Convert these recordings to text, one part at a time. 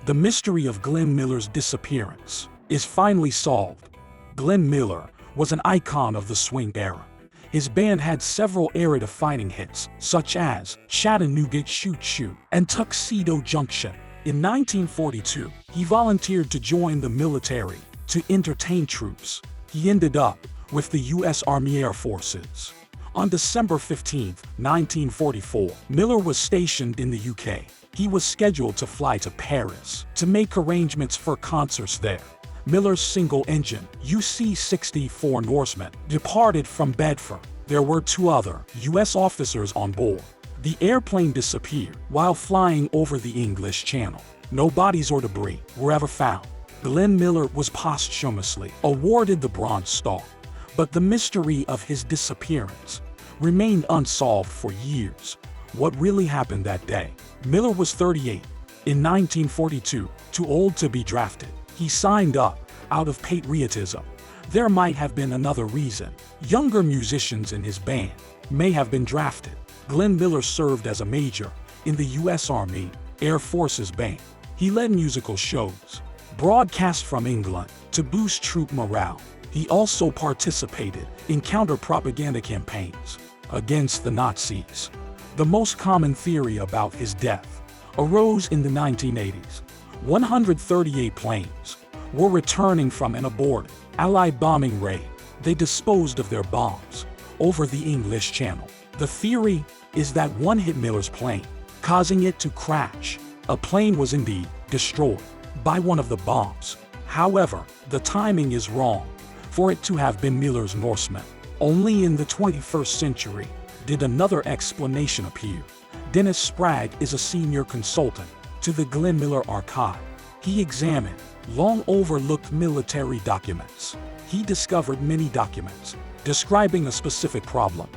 The mystery of Glenn Miller's disappearance is finally solved. Glenn Miller was an icon of the swing era. His band had several era-defining hits, such as Chattanooga Choo Choo and Tuxedo Junction. In 1942, he volunteered to join the military to entertain troops. He ended up with the U.S. Army Air Forces. On December 15, 1944, Miller was stationed in the UK. He was scheduled to fly to Paris to make arrangements for concerts there. Miller's single-engine UC-64 Norseman departed from Bedford. There were 2 other U.S. officers on board. The airplane disappeared while flying over the English Channel. No bodies or debris were ever found. Glenn Miller was posthumously awarded the Bronze Star, but the mystery of his disappearance remained unsolved for years. What really happened that day? Miller was 38. In 1942, too old to be drafted, he signed up out of patriotism. There might have been another reason. Younger musicians in his band may have been drafted. Glenn Miller served as a major in the U.S. Army Air Forces band. He led musical shows, broadcast from England to boost troop morale. He also participated in counter-propaganda campaigns against the Nazis. The most common theory about his death arose in the 1980s. 138 planes were returning from an aborted Allied bombing raid. They disposed of their bombs over the English Channel. The theory is that one hit Miller's plane, causing it to crash. A plane was indeed destroyed by one of the bombs. However, the timing is wrong for it to have been Miller's Norseman. Only in the 21st century did another explanation appear. Dennis Sprague is a senior consultant to the Glenn Miller Archive. He examined long-overlooked military documents. He discovered many documents describing a specific problem: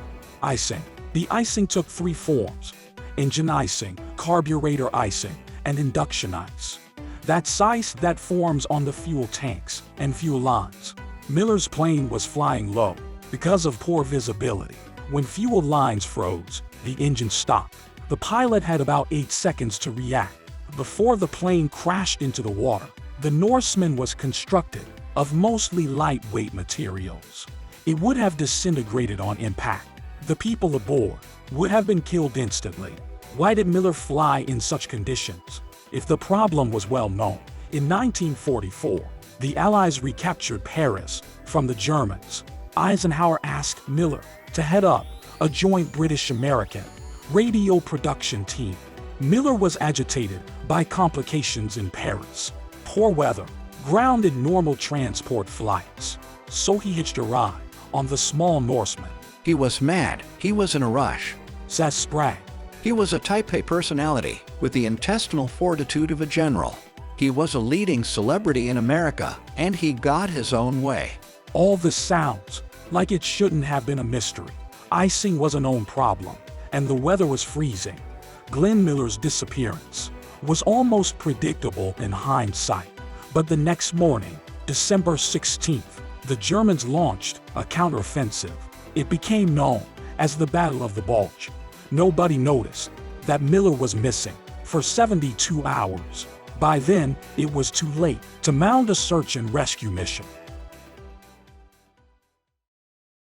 icing. The icing took 3 forms: engine icing, carburetor icing, and induction ice. That's ice that forms on the fuel tanks and fuel lines. Miller's plane was flying low because of poor visibility. When fuel lines froze, the engine stopped. The pilot had about 8 seconds to react before the plane crashed into the water. The Norseman was constructed of mostly lightweight materials. It would have disintegrated on impact. The people aboard would have been killed instantly. Why did Miller fly in such conditions? If the problem was well known, in 1944, the Allies recaptured Paris from the Germans. Eisenhower asked Miller to head up a joint British-American radio production team. Miller was agitated by complications in Paris. Poor weather grounded normal transport flights, so he hitched a ride on the small Norseman. He was mad. He was in a rush, says Sprague. He was a type A personality with the intestinal fortitude of a general. He was a leading celebrity in America, and he got his own way. All this sounds like it shouldn't have been a mystery. Icing was a known problem, and the weather was freezing. Glenn Miller's disappearance was almost predictable in hindsight. But the next morning, December 16th, the Germans launched a counteroffensive. It became known as the Battle of the Bulge. Nobody noticed that Miller was missing for 72 hours. By then, it was too late to mount a search and rescue mission.